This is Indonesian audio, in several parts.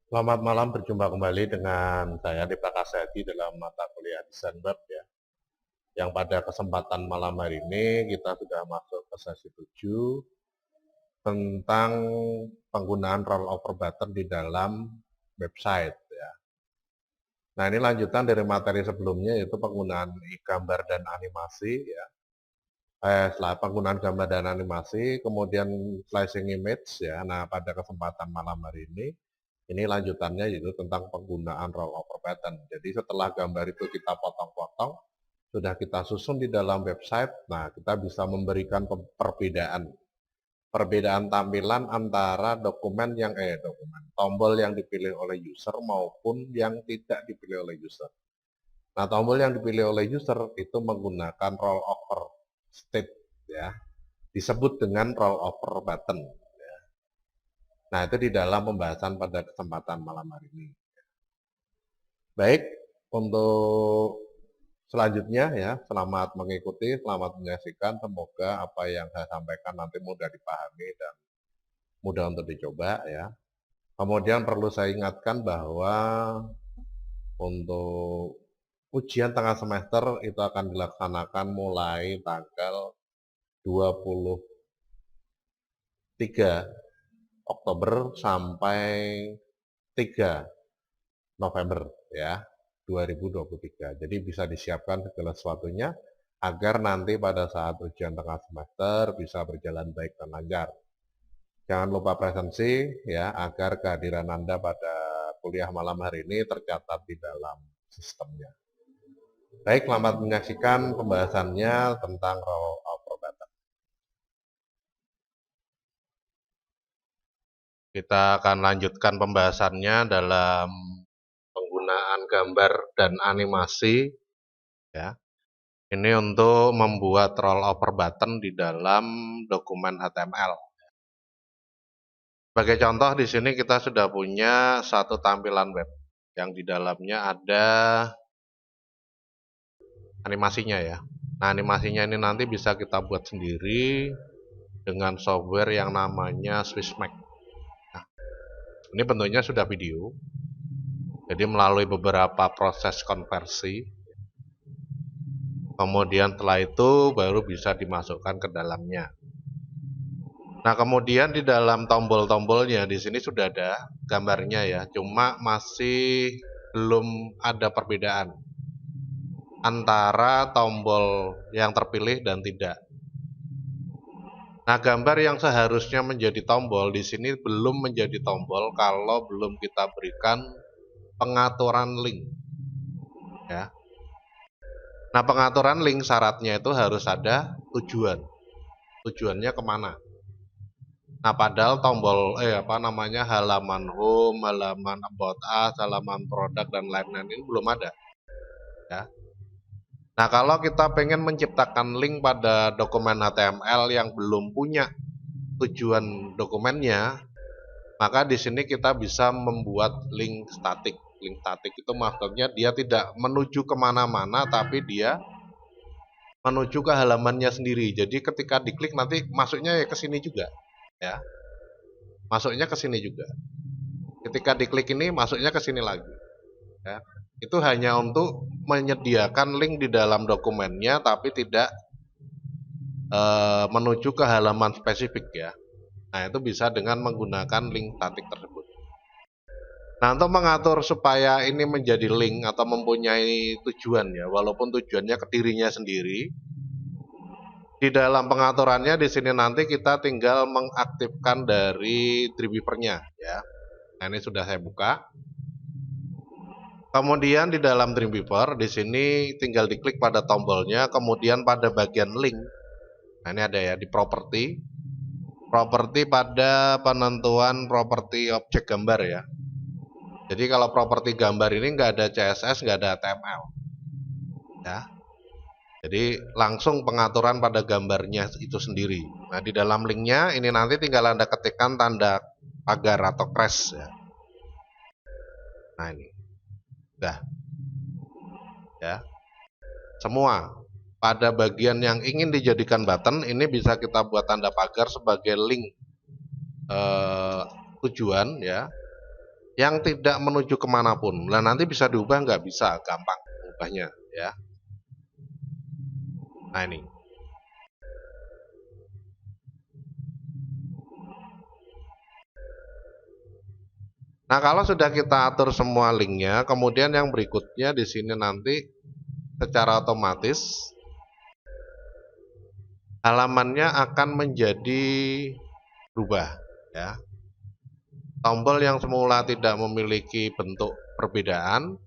Selamat malam, berjumpa kembali dengan saya Dipta Kasedi dalam mata kuliah Desain Web ya. Yang pada kesempatan malam hari ini kita sudah masuk ke sesi 7 tentang penggunaan rollover button di dalam website ya. Nah, ini lanjutan dari materi sebelumnya yaitu penggunaan gambar dan animasi ya. Setelah penggunaan gambar dan animasi, kemudian flashing image ya. Nah, pada kesempatan malam hari ini lanjutannya yaitu tentang penggunaan rollover button. Jadi setelah gambar itu kita potong-potong, sudah kita susun di dalam website, nah kita bisa memberikan perbedaan tampilan antara tombol yang dipilih oleh user maupun yang tidak dipilih oleh user. Nah, tombol yang dipilih oleh user itu menggunakan rollover state ya, disebut dengan rollover button. Nah, itu di dalam pembahasan pada kesempatan malam hari ini. Baik, untuk selanjutnya ya, selamat mengikuti, selamat menyaksikan. Semoga apa yang saya sampaikan nanti mudah dipahami dan mudah untuk dicoba ya. Kemudian perlu saya ingatkan bahwa untuk ujian tengah semester itu akan dilaksanakan mulai tanggal 23 Oktober sampai 3 November ya 2023. Jadi bisa disiapkan segala sesuatunya agar nanti pada saat ujian tengah semester bisa berjalan baik dan lancar. Jangan lupa presensi ya agar kehadiran Anda pada kuliah malam hari ini tercatat di dalam sistemnya. Baik, selamat menyaksikan pembahasannya tentang rollover button. Kita akan lanjutkan pembahasannya dalam penggunaan gambar dan animasi ya. Ini untuk membuat rollover button di dalam dokumen HTML. Sebagai contoh di sini kita sudah punya satu tampilan web yang di dalamnya ada animasinya ya. Nah, animasinya ini nanti bisa kita buat sendiri dengan software yang namanya Swissmax. Nah, ini bentuknya sudah video. Jadi melalui beberapa proses konversi. Kemudian setelah itu baru bisa dimasukkan ke dalamnya. Nah, kemudian di dalam tombol-tombolnya di sini sudah ada gambarnya ya, cuma masih belum ada perbedaan antara tombol yang terpilih dan tidak. Nah, gambar yang seharusnya menjadi tombol di sini belum menjadi tombol kalau belum kita berikan pengaturan link. Ya. Nah, pengaturan link syaratnya itu harus ada tujuan. Tujuannya kemana? Nah, padahal tombol halaman home, halaman about us, halaman produk dan lain-lain ini belum ada. Ya. Nah, kalau kita pengen menciptakan link pada dokumen HTML yang belum punya tujuan dokumennya, maka di sini kita bisa membuat link statik. Link statik itu maksudnya dia tidak menuju kemana-mana, tapi dia menuju ke halamannya sendiri. Jadi ketika diklik nanti masuknya ya ke sini juga, ya. Masuknya ke sini juga. Ketika diklik ini masuknya ke sini lagi. Ya. Itu hanya untuk menyediakan link di dalam dokumennya, tapi tidak menuju ke halaman spesifik ya. Nah, itu bisa dengan menggunakan link statik tersebut. Nah, untuk mengatur supaya ini menjadi link atau mempunyai tujuan ya, walaupun tujuannya ke dirinya sendiri, di dalam pengaturannya di sini nanti kita tinggal mengaktifkan dari Dreamweaver-nya ya. Nah, ini sudah saya buka. Kemudian di dalam Dreamweaver di sini tinggal diklik pada tombolnya, kemudian pada bagian link. Nah, ini ada ya di properti. Properti pada penentuan properti objek gambar ya. Jadi kalau properti gambar ini nggak ada CSS, nggak ada HTML. Ya. Jadi langsung pengaturan pada gambarnya itu sendiri. Nah, di dalam linknya ini nanti tinggal Anda ketikkan tanda pagar atau crash ya. Nah, ini. Udah. Ya. Semua pada bagian yang ingin dijadikan button ini bisa kita buat tanda pagar sebagai link tujuan ya. yang tidak menuju kemanapun. Nah, nanti bisa diubah nggak? Bisa, gampang ubahnya ya. Nah, ini. Nah, kalau sudah kita atur semua linknya, kemudian yang berikutnya di sini nanti secara otomatis halamannya akan menjadi berubah ya. Tombol yang semula tidak memiliki bentuk perbedaan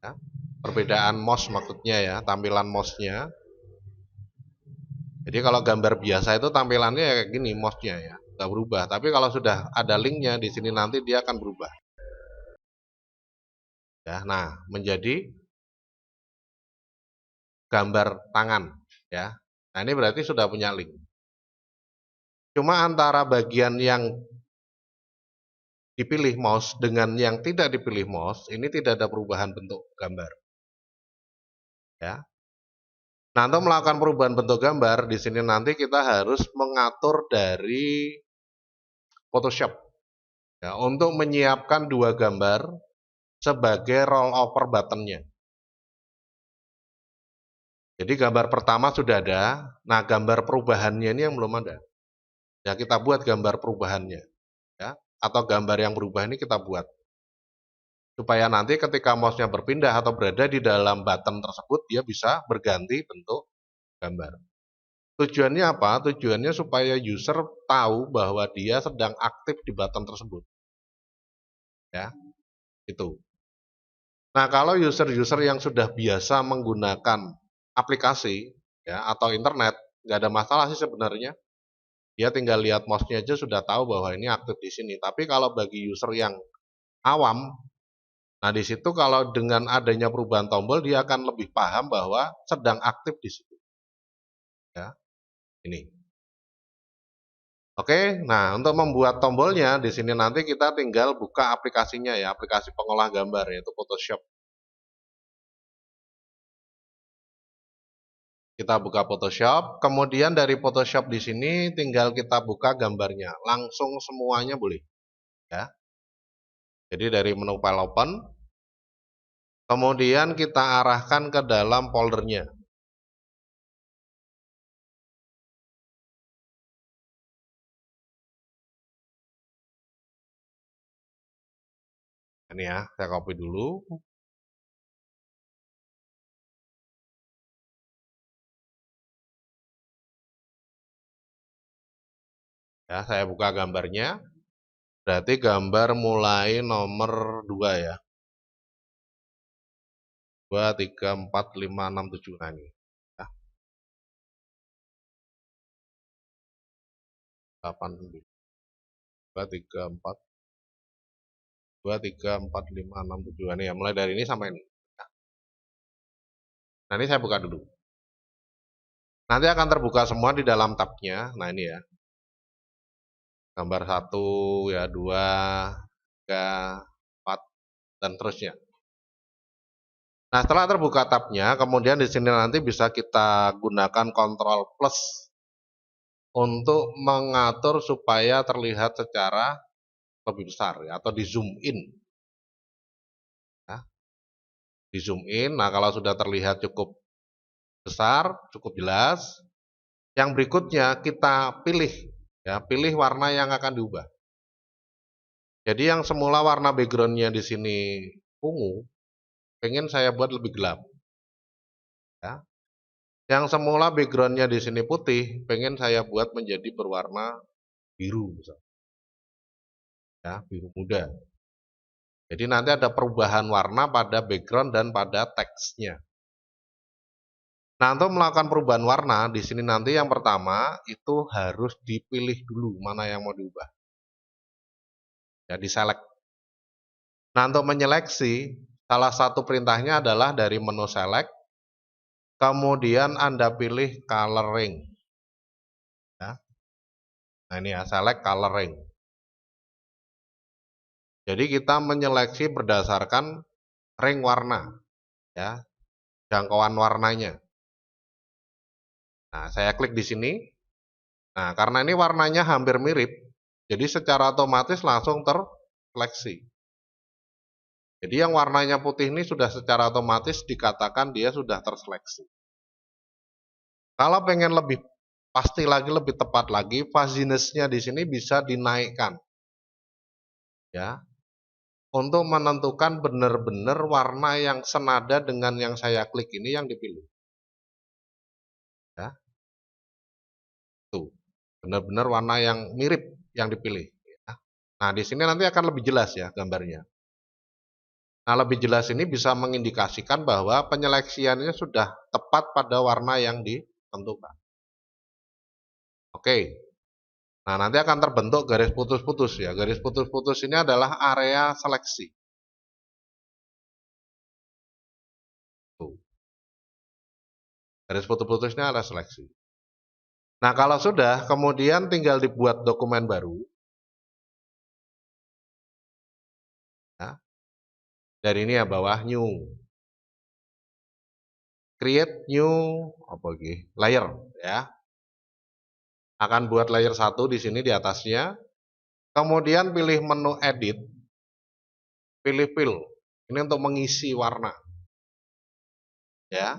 ya, perbedaan mouse maksudnya ya, tampilan mouse-nya. Jadi kalau gambar biasa itu tampilannya ya kayak gini mouse-nya ya, nggak berubah. Tapi kalau sudah ada linknya di sini nanti dia akan berubah. Ya, nah menjadi gambar tangan ya. Nah ini berarti sudah punya link. Cuma antara bagian yang dipilih mouse dengan yang tidak dipilih mouse ini tidak ada perubahan bentuk gambar. Ya. Nah, untuk melakukan perubahan bentuk gambar di sini nanti kita harus mengatur dari Photoshop ya, untuk menyiapkan dua gambar sebagai roll over buttonnya. Jadi gambar pertama sudah ada, nah gambar perubahannya ini yang belum ada. Ya kita buat gambar perubahannya, ya atau gambar yang berubah ini kita buat. Supaya nanti ketika mouse-nya berpindah atau berada di dalam button tersebut, dia bisa berganti bentuk gambar. Tujuannya apa? Tujuannya supaya user tahu bahwa dia sedang aktif di button tersebut. Ya, itu. Nah, kalau user-user yang sudah biasa menggunakan aplikasi ya atau internet, nggak ada masalah sih sebenarnya. Dia tinggal lihat mouse-nya aja sudah tahu bahwa ini aktif di sini. Tapi kalau bagi user yang awam, nah di situ kalau dengan adanya perubahan tombol dia akan lebih paham bahwa sedang aktif di situ. Ya, ini. Oke, nah untuk membuat tombolnya di sini nanti kita tinggal buka aplikasinya ya, aplikasi pengolah gambar yaitu Photoshop. Kita buka Photoshop, kemudian dari Photoshop di sini tinggal kita buka gambarnya, langsung semuanya boleh. Ya. Jadi dari menu file open, kemudian kita arahkan ke dalam foldernya. Ini ya, saya copy dulu. Ya, saya buka gambarnya. Berarti gambar mulai nomor 2 ya. 2, 3, 4, 5, 6, 7. Nah ini. Ya. 8, 9. 2, 3, 4. 2, 3, 4, 5, 6, 7. Ini ya, mulai dari ini sampai ini. Nah, ini saya buka dulu. Nanti akan terbuka semua di dalam tabnya. Nah, ini ya. Gambar 1, ya 2, 3, 4, dan terusnya. Nah, setelah terbuka tabnya, kemudian di sini nanti bisa kita gunakan Ctrl plus untuk mengatur supaya terlihat secara lebih besar ya, atau di zoom in. Ya. Di zoom in, nah kalau sudah terlihat cukup besar, cukup jelas, yang berikutnya kita pilih, ya pilih warna yang akan diubah. Jadi yang semula warna backgroundnya di sini ungu, pengen saya buat lebih gelap. Ya. Yang semula backgroundnya di sini putih, pengen saya buat menjadi berwarna biru, misalnya. Ya, biru muda. Jadi nanti ada perubahan warna pada background dan pada teksnya. Nah, untuk melakukan perubahan warna, di sini nanti yang pertama itu harus dipilih dulu mana yang mau diubah. Ya, di-select. Nah, untuk menyeleksi, salah satu perintahnya adalah dari menu select, kemudian Anda pilih coloring. Ya. Nah, ini ya, select coloring. Jadi kita menyeleksi berdasarkan ring warna, ya, jangkauan warnanya. Nah, saya klik di sini. Nah, karena ini warnanya hampir mirip, jadi secara otomatis langsung terseleksi. Jadi yang warnanya putih ini sudah secara otomatis dikatakan dia sudah terseleksi. Kalau pengen lebih pasti lagi, lebih tepat lagi, fuzziness-nya di sini bisa dinaikkan. Ya, untuk menentukan benar-benar warna yang senada dengan yang saya klik ini yang dipilih. Ya, tuh, benar-benar warna yang mirip yang dipilih. Ya. Nah, di sini nanti akan lebih jelas ya gambarnya. Nah, lebih jelas ini bisa mengindikasikan bahwa penyeleksiannya sudah tepat pada warna yang ditentukan. Oke. Nah, nanti akan terbentuk garis putus-putus ya. Garis putus-putus ini adalah area seleksi. Tuh. Garis putus-putusnya adalah seleksi. Nah, kalau sudah, kemudian tinggal dibuat dokumen baru. Ya. Dari ini ya bawah new. Create new apa lagi? Layer ya. Akan buat layer 1 di sini di atasnya. Kemudian pilih menu edit. Pilih fill. Ini untuk mengisi warna. Ya.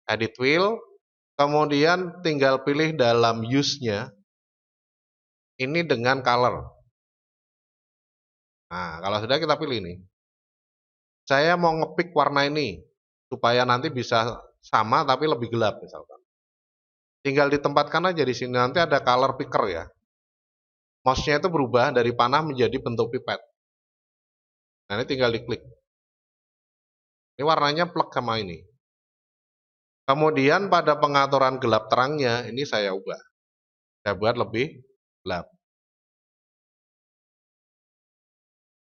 Edit fill. Kemudian tinggal pilih dalam use-nya. Ini dengan color. Nah, kalau sudah kita pilih ini. Saya mau ngepick warna ini supaya nanti bisa sama tapi lebih gelap misalkan. Tinggal ditempatkan aja di sini, nanti ada color picker ya. Mouse-nya itu berubah dari panah menjadi bentuk pipet. Nah, ini tinggal diklik. Ini warnanya plek sama ini. Kemudian pada pengaturan gelap terangnya ini saya ubah. Saya buat lebih gelap.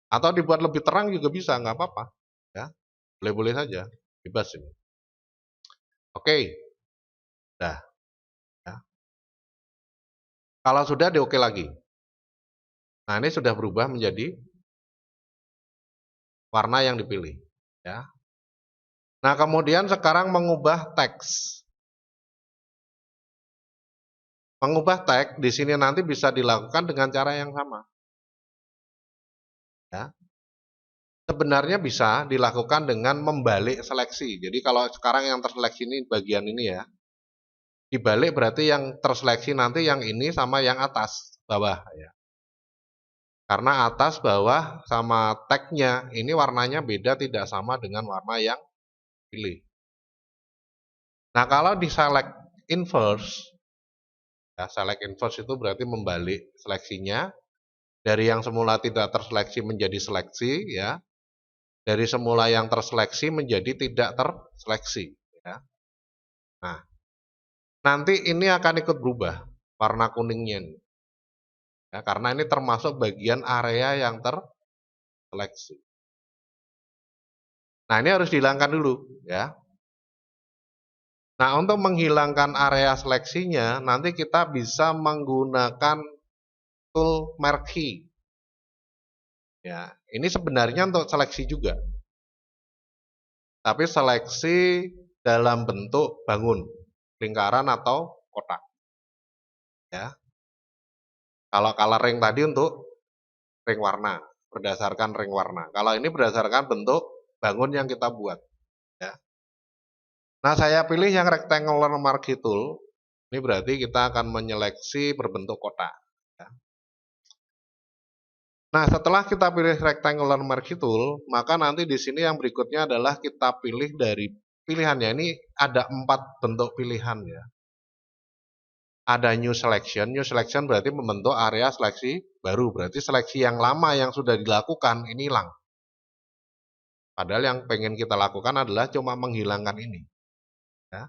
Atau dibuat lebih terang juga bisa, nggak apa-apa. Ya, boleh-boleh saja, bebas ini. Oke, dah. Ya. Kalau sudah di oke lagi. Nah, ini sudah berubah menjadi warna yang dipilih. Ya. Nah, kemudian sekarang mengubah teks. Mengubah teks di sini nanti bisa dilakukan dengan cara yang sama. Ya. Sebenarnya bisa dilakukan dengan membalik seleksi. Jadi kalau sekarang yang terseleksi ini bagian ini ya, dibalik berarti yang terseleksi nanti yang ini sama yang atas, bawah ya. Karena atas, bawah, sama tagnya ini warnanya beda, tidak sama dengan warna yang pilih. Nah, kalau di select inverse, ya, select inverse itu berarti membalik seleksinya. Dari yang semula tidak terseleksi menjadi seleksi, ya. Dari semula yang terseleksi menjadi tidak terseleksi, ya. Nah, nanti ini akan ikut berubah warna kuningnya, ya, karena ini termasuk bagian area yang terseleksi. Nah, ini harus dihilangkan dulu, ya. Nah, untuk menghilangkan area seleksinya, nanti kita bisa menggunakan tool marquee. Ya, ini sebenarnya untuk seleksi juga. Tapi seleksi dalam bentuk bangun, lingkaran atau kotak. Ya. Kalau coloring tadi untuk ring warna, berdasarkan ring warna. Kalau ini berdasarkan bentuk bangun yang kita buat. Ya. Nah, saya pilih yang rectangular marquee tool. Ini berarti kita akan menyeleksi berbentuk kotak. Ya. Nah, setelah kita pilih rectangular marquee tool, maka nanti di sini yang berikutnya adalah kita pilih dari pilihannya. Ini ada 4 bentuk pilihan ya. Ada new selection berarti membentuk area seleksi baru, berarti seleksi yang lama yang sudah dilakukan ini hilang. Padahal yang pengen kita lakukan adalah cuma menghilangkan ini. Ya.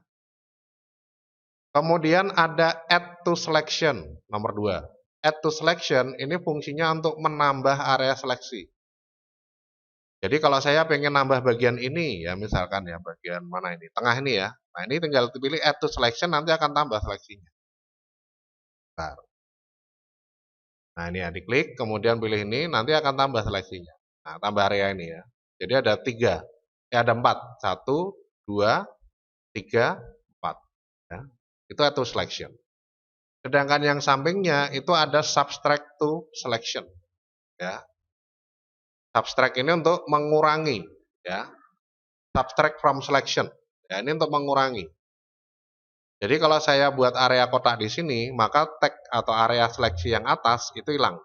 Kemudian ada add to selection, nomor 2. Add to selection ini fungsinya untuk menambah area seleksi. Jadi kalau saya pengen nambah bagian ini, ya misalkan ya bagian mana ini, tengah ini ya. Nah ini tinggal dipilih add to selection, nanti akan tambah seleksinya. Bentar. Nah ini ya, diklik, kemudian pilih ini, nanti akan tambah seleksinya. Nah tambah area ini ya. Jadi ada 3, ada 4. 1, 2, 3, 4. Ya. Itu add to selection. Sedangkan yang sampingnya itu ada subtract to selection. Ya. Subtract ini untuk mengurangi, ya. Subtract from selection. Ya, ini untuk mengurangi. Jadi kalau saya buat area kotak di sini, maka tag atau area seleksi yang atas itu hilang.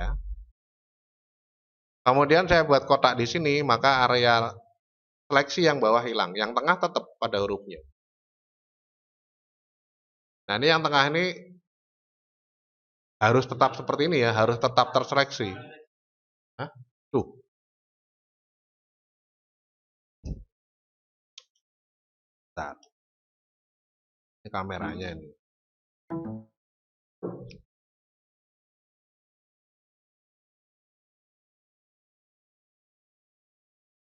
Ya. Kemudian saya buat kotak di sini, maka area seleksi yang bawah hilang, yang tengah tetap pada hurufnya. Nah, ini yang tengah ini harus tetap seperti ini ya, harus tetap terseleksi. Hah? Tuh. Bentar. Ini kameranya ini.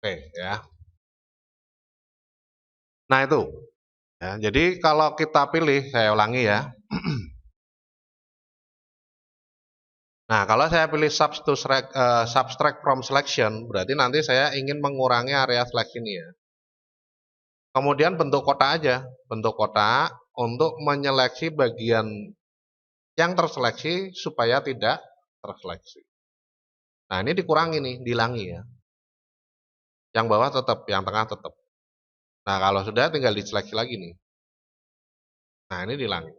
Oke, ya. Nah, itu. Ya, jadi kalau kita pilih, saya ulangi ya. Nah, kalau saya pilih subtract from selection, berarti nanti saya ingin mengurangi area seleksi ini ya. Kemudian bentuk kotak aja, bentuk kotak untuk menyeleksi bagian yang terseleksi supaya tidak terseleksi. Nah, ini dikurangi nih, dihilangi ya. Yang bawah tetap, yang tengah tetap. Nah, kalau sudah tinggal diseleksi lagi nih. Nah, ini dihilangi.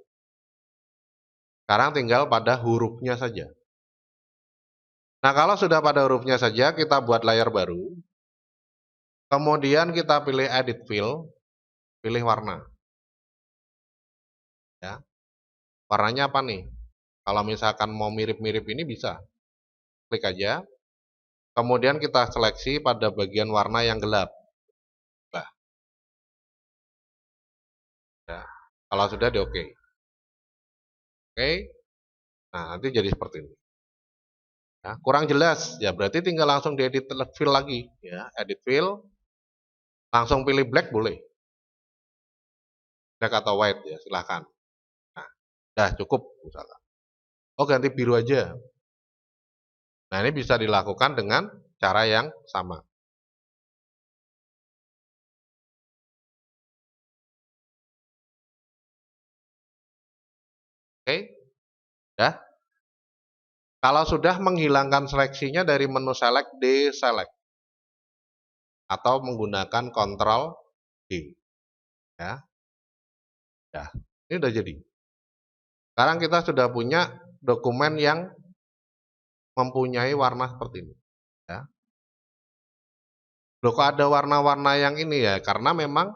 Sekarang tinggal pada hurufnya saja. Nah, kalau sudah pada hurufnya saja, kita buat layar baru. Kemudian kita pilih edit fill, pilih warna. Ya. Warnanya apa nih? Kalau misalkan mau mirip-mirip ini bisa. Klik aja. Kemudian kita seleksi pada bagian warna yang gelap. Nah, ya. Kalau sudah di oke. Oke. Nah, nanti jadi seperti ini. Ya, kurang jelas, ya berarti tinggal langsung diedit fill lagi. Ya, edit fill, langsung pilih black boleh. Black atau white ya, silahkan. Nah, dah cukup misalkan. Oh, ganti biru aja. Nah, ini bisa dilakukan dengan cara yang sama. Oke, ya. Kalau sudah menghilangkan seleksinya dari menu select, deselect. Atau menggunakan Ctrl D. Ya. Ya, ini udah jadi. Sekarang kita sudah punya dokumen yang mempunyai warna seperti ini. Ya. Loh, kok ada warna-warna yang ini ya? Karena memang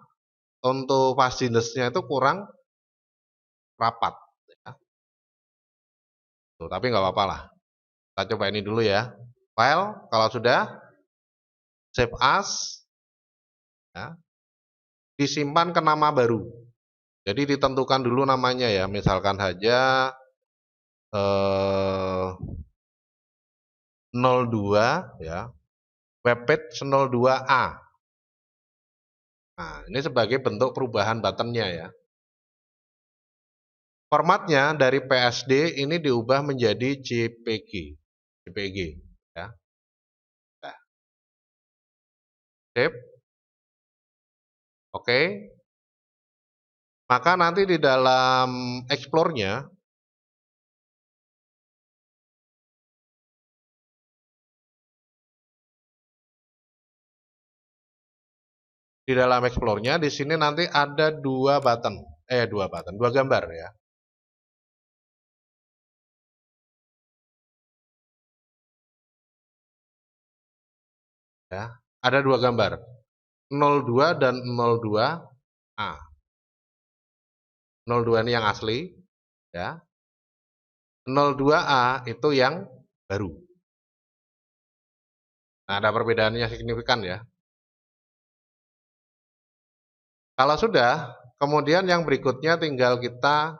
untuk pastiness-nya itu kurang rapat. Ya. Tuh, tapi nggak apa-apa lah. Kita coba ini dulu ya. File, kalau sudah, save as, ya, disimpan ke nama baru. Jadi ditentukan dulu namanya ya, misalkan saja 02 ya, webpage 02A. Nah, ini sebagai bentuk perubahan buttonnya ya. Formatnya dari PSD ini diubah menjadi JPG ya. Nah, save. Oke. Maka nanti di dalam explore-nya di sini nanti ada dua gambar ya. Ya, ada dua gambar. 02 dan 02A. 02 ini yang asli ya. 02A itu yang baru. Nah, ada perbedaannya signifikan ya. Kalau sudah, kemudian yang berikutnya tinggal kita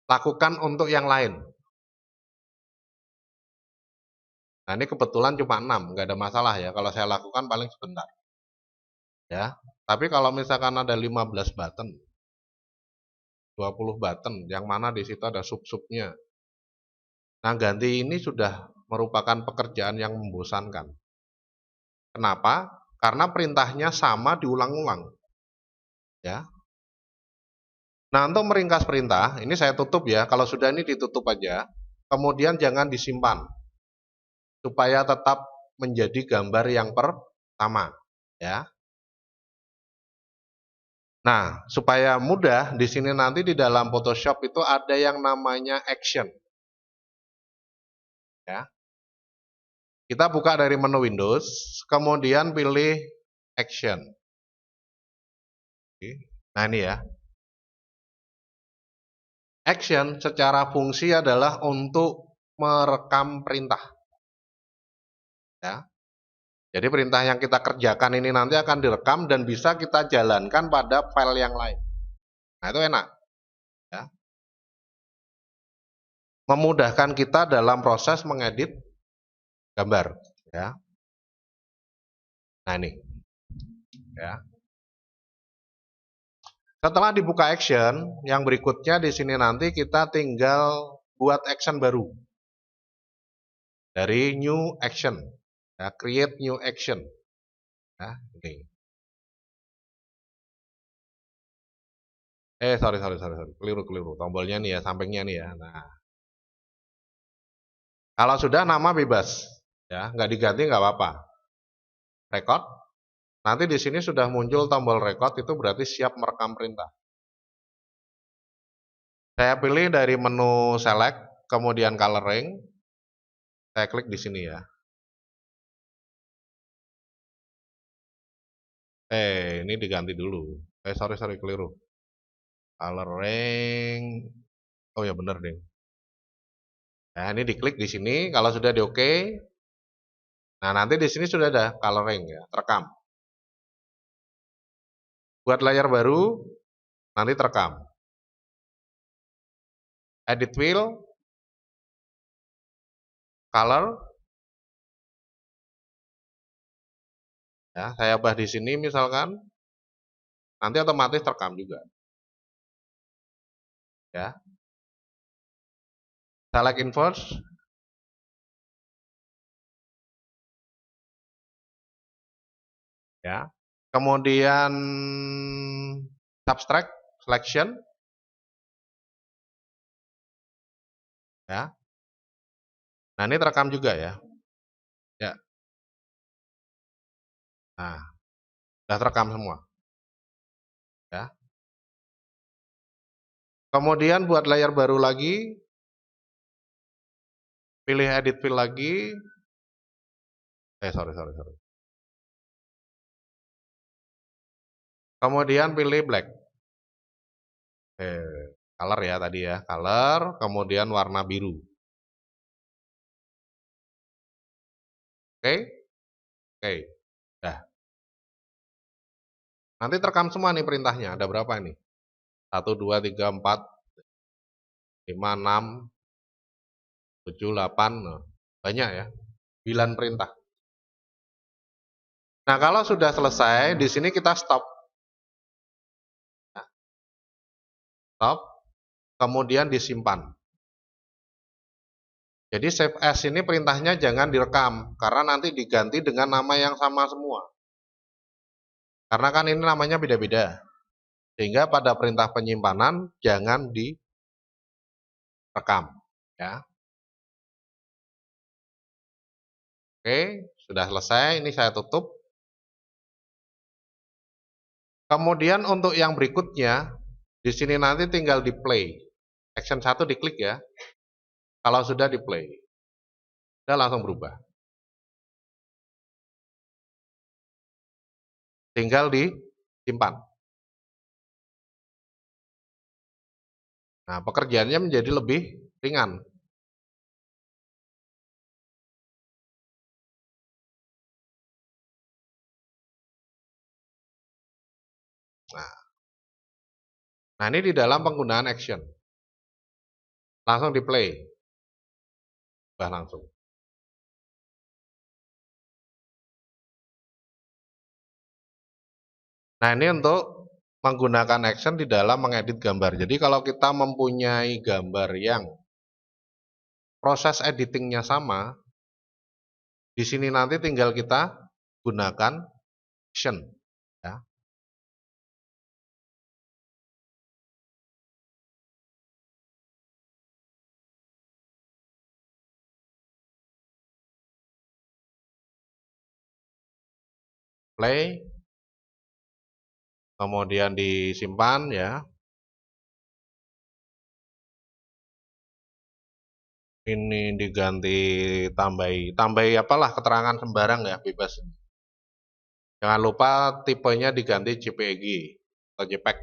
lakukan untuk yang lain. Nah, ini kebetulan cuma 6, nggak ada masalah ya. Kalau saya lakukan paling sebentar. Ya. Tapi kalau misalkan ada 15 button, 20 button, yang mana di situ ada sub-subnya. Nah, ganti ini sudah merupakan pekerjaan yang membosankan. Kenapa? Karena perintahnya sama diulang-ulang. Ya. Nah, untuk meringkas perintah, ini saya tutup ya. Kalau sudah ini ditutup aja. Kemudian jangan disimpan. supaya tetap menjadi gambar yang pertama, ya. Nah, supaya mudah, di sini nanti di dalam Photoshop itu ada yang namanya action, ya. Kita buka dari menu Windows, kemudian pilih action. Nah, ini ya. Action secara fungsi adalah untuk merekam perintah, ya. Jadi perintah yang kita kerjakan ini nanti akan direkam dan bisa kita jalankan pada file yang lain. Nah, itu enak, ya. Memudahkan kita dalam proses mengedit gambar, ya. Nah, ini, ya. Setelah dibuka action, yang berikutnya di sini nanti kita tinggal buat action baru. Dari new action, ya, create new action. Nah, ini. Sorry. Keliru. Tombolnya nih ya, sampingnya nih ya. Nah, kalau sudah nama bebas, ya, nggak diganti nggak apa-apa. Record. Nanti di sini sudah muncul tombol record, itu berarti siap merekam perintah. Saya pilih dari menu select, kemudian coloring. Saya klik di sini ya. Ini diganti dulu. Sorry, keliru. Coloring. Oh ya bener deh. Nah, ini diklik di sini. Kalau sudah di oke. Nah, nanti di sini sudah ada coloring ya, terekam. Buat layar baru, nanti terekam. Edit wheel, color. Ya, saya ubah di sini misalkan. Nanti otomatis terekam juga. Ya. Select inverse. Ya. Kemudian subtract selection. Ya. Nah, ini terekam juga ya. Ya. Nah, sudah terekam semua. Ya. Kemudian buat layar baru lagi, pilih edit fill lagi. Sorry. Kemudian pilih black. Color ya tadi ya, color, kemudian warna biru. Oke. Dah. Nanti terekam semua nih perintahnya, ada berapa ini? 1, 2, 3, 4, 5, 6, 7, 8, banyak ya, 9 perintah. Nah, kalau sudah selesai, di sini kita stop. Nah, stop, kemudian disimpan. Jadi save as ini perintahnya jangan direkam, karena nanti diganti dengan nama yang sama semua. Karena kan ini namanya beda-beda. Sehingga pada perintah penyimpanan jangan direkam. Ya. Oke, sudah selesai, ini saya tutup. Kemudian untuk yang berikutnya, di sini nanti tinggal di play. Action 1 diklik ya. Kalau sudah di play, sudah langsung berubah. Tinggal disimpan. Nah, pekerjaannya menjadi lebih ringan. Nah, ini di dalam penggunaan action. Langsung di play. Sudah langsung. Nah, ini untuk menggunakan action di dalam mengedit gambar. Jadi kalau kita mempunyai gambar yang proses editingnya sama, di sini nanti tinggal kita gunakan action. Ya. play, kemudian disimpan ya. Ini diganti tambahi apalah keterangan sembarang ya, bebas. Jangan lupa tipenya diganti JPEG atau JPEG.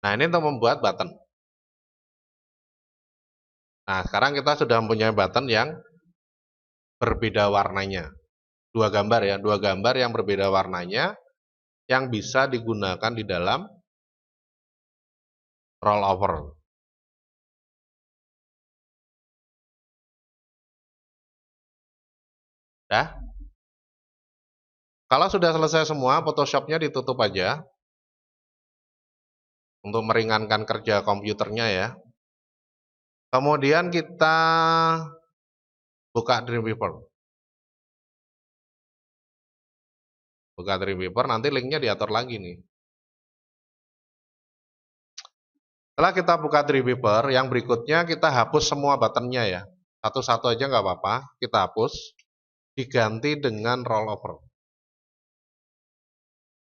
Nah, ini untuk membuat button. Nah, sekarang kita sudah mempunyai button yang berbeda warnanya. Dua gambar ya, dua gambar yang berbeda warnanya yang bisa digunakan di dalam rollover. Dah. Kalau sudah selesai semua, Photoshop-nya ditutup aja untuk meringankan kerja komputernya ya. Kemudian kita buka Dreamweaver. Buka Dreamweaver, nanti linknya diatur lagi nih. Setelah kita buka Dreamweaver, yang berikutnya kita hapus semua buttonnya ya. Satu-satu aja nggak apa-apa, kita hapus. Diganti dengan rollover.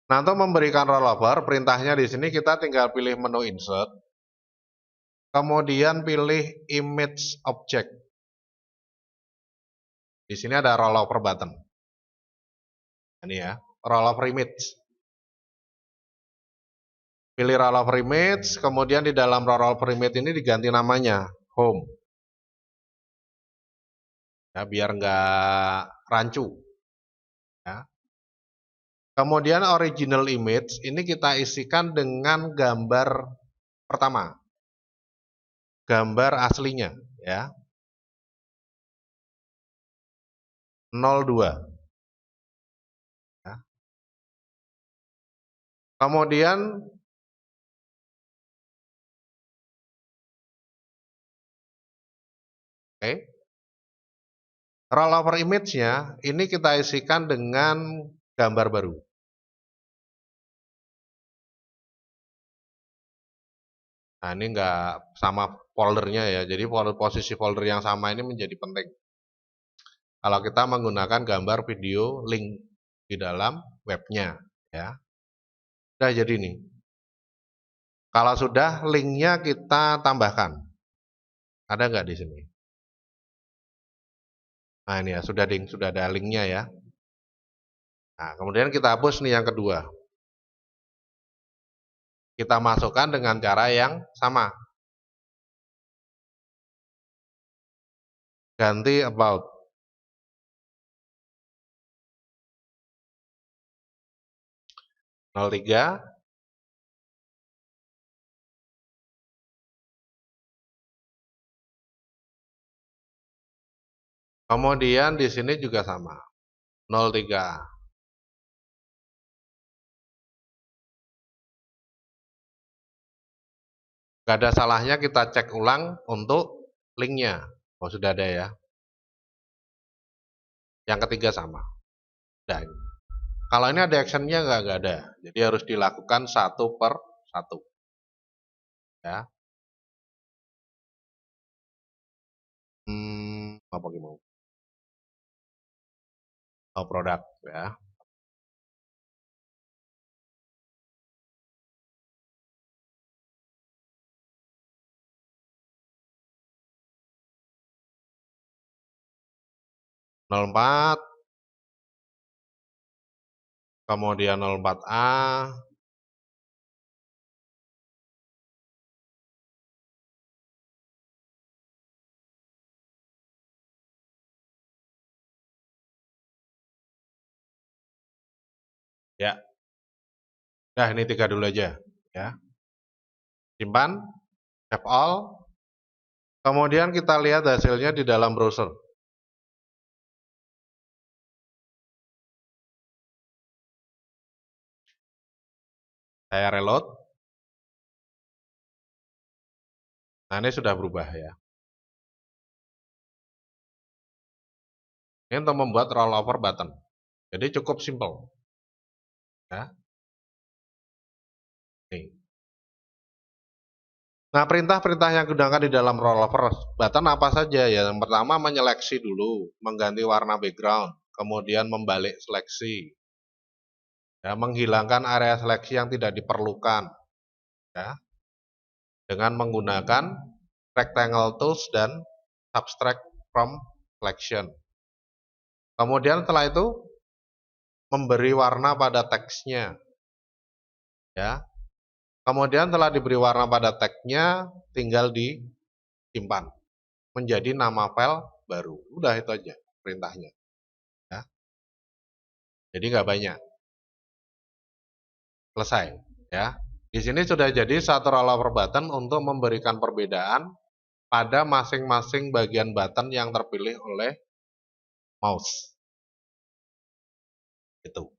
Nah, untuk memberikan rollover, perintahnya di sini kita tinggal pilih menu insert. Kemudian pilih image object. Di sini ada rollover button. Ini ya, rollover image. Pilih rollover image, kemudian di dalam rollover image ini diganti namanya, home. Ya, biar nggak rancu. Ya. Kemudian original image, ini kita isikan dengan gambar pertama. Gambar aslinya, ya. 02. Ya. Kemudian rollover image-nya ini kita isikan dengan gambar baru. Nah, ini enggak sama foldernya ya. Jadi posisi folder yang sama ini menjadi penting. Kalau kita menggunakan gambar video link di dalam webnya ya. Udah jadi nih. Kalau sudah, linknya kita tambahkan. Ada nggak di sini? Nah, ini ya, sudah ada linknya ya. Nah, kemudian kita hapus nih yang kedua. Kita masukkan dengan cara yang sama. Ganti about. Tiga. Kemudian di sini juga sama. 03. Gak ada salahnya kita cek ulang untuk linknya. Oh, sudah ada ya. Yang ketiga sama. Dan kalau ini ada actionnya nggak ada. Jadi harus dilakukan satu per satu. Ya. Apa gimana? Oh, produk ya. Nol empat, kemudian 04A, ya. Nah, ini tiga dulu aja ya. Simpan, save all. Kemudian kita lihat hasilnya di dalam browser. Saya reload. Nah, ini sudah berubah ya. Ini untuk membuat rollover button. Jadi cukup simple. Ya. Nih. Nah, perintah-perintah yang digunakan di dalam rollover button apa saja ya? Yang pertama menyeleksi dulu, mengganti warna background, kemudian membalik seleksi, ya, menghilangkan area seleksi yang tidak diperlukan, ya, dengan menggunakan rectangle tools dan subtract from selection. Kemudian setelah itu memberi warna pada teksnya, ya. Kemudian setelah diberi warna pada tagnya, tinggal disimpan menjadi nama file baru. Udah itu aja perintahnya. Ya. Jadi nggak banyak. Selesai. Ya. Di sini sudah jadi satu rollover button untuk memberikan perbedaan pada masing-masing bagian button yang terpilih oleh mouse. Itu.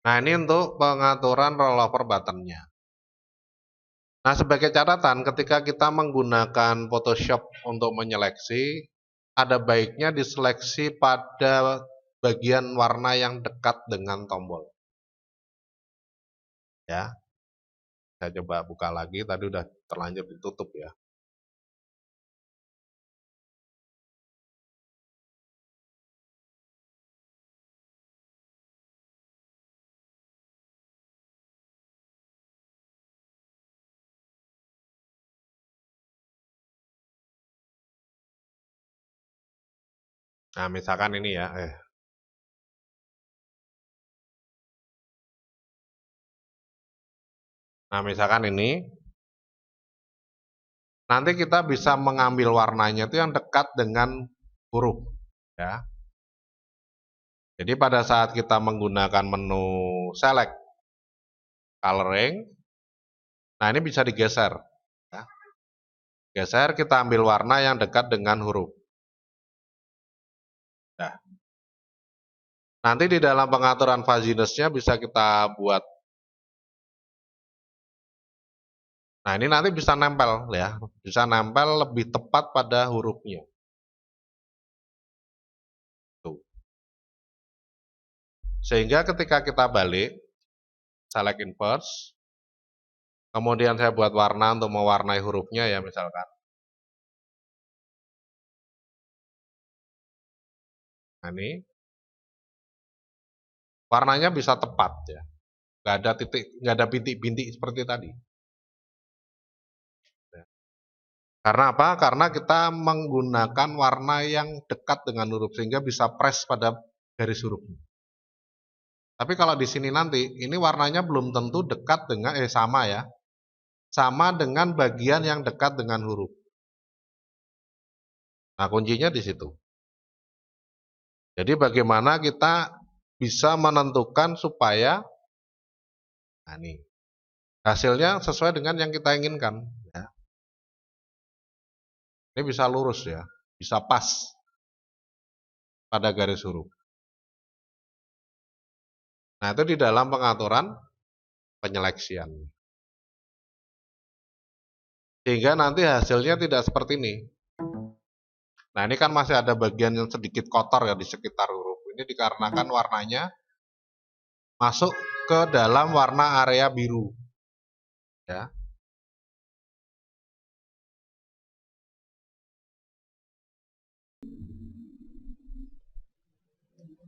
Nah, ini untuk pengaturan rollover buttonnya. Nah, sebagai catatan, ketika kita menggunakan Photoshop untuk menyeleksi, ada baiknya diseleksi pada bagian warna yang dekat dengan tombol. Ya, saya coba buka lagi, tadi udah terlanjur ditutup ya. Nah, misalkan ini ya, Nah, misalkan ini, nanti kita bisa mengambil warnanya itu yang dekat dengan huruf, ya. Jadi pada saat kita menggunakan menu select coloring, nah ini bisa digeser. Ya. Geser, kita ambil warna yang dekat dengan huruf. Nah, nanti di dalam pengaturan fuzziness-nya bisa kita buat. Nah, ini nanti bisa nempel ya, bisa nempel lebih tepat pada hurufnya. Tuh. Sehingga ketika kita balik, select inverse, kemudian saya buat warna untuk mewarnai hurufnya ya misalkan. Nah, ini warnanya bisa tepat ya, nggak ada titik, nggak ada bintik-bintik seperti tadi. Karena apa? Karena kita menggunakan warna yang dekat dengan huruf sehingga bisa press pada garis hurufnya. Tapi kalau di sini nanti ini warnanya belum tentu dekat dengan sama ya. Sama dengan bagian yang dekat dengan huruf. Nah, kuncinya di situ. Jadi bagaimana kita bisa menentukan supaya nah ini hasilnya sesuai dengan yang kita inginkan ya. Ini bisa lurus ya, bisa pas pada garis huruf. Nah, itu di dalam pengaturan penyeleksian. Sehingga nanti hasilnya tidak seperti ini. Nah, ini kan masih ada bagian yang sedikit kotor ya di sekitar huruf. Ini dikarenakan warnanya masuk ke dalam warna area biru. Ya.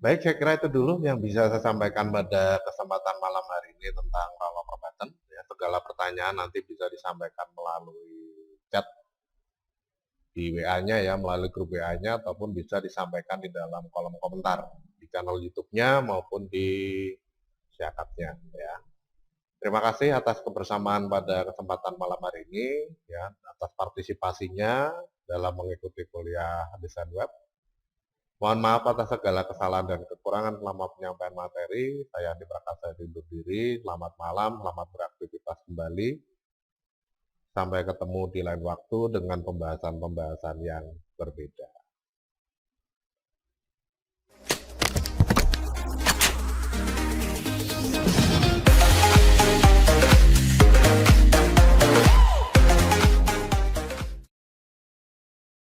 Baik, saya kira itu dulu yang bisa saya sampaikan pada kesempatan malam hari ini tentang rollover button. Ya, segala pertanyaan nanti bisa disampaikan melalui chat di WA-nya ya, melalui grup WA-nya ataupun bisa disampaikan di dalam kolom komentar di channel YouTube-nya maupun di Syakatnya ya. Terima kasih atas kebersamaan pada kesempatan malam hari ini ya, atas partisipasinya dalam mengikuti kuliah desain web. Mohon maaf atas segala kesalahan dan kekurangan selama penyampaian materi. Saya Andi Prakasa undur diri. Selamat malam, selamat beraktivitas kembali. Sampai ketemu di lain waktu dengan pembahasan-pembahasan yang berbeda.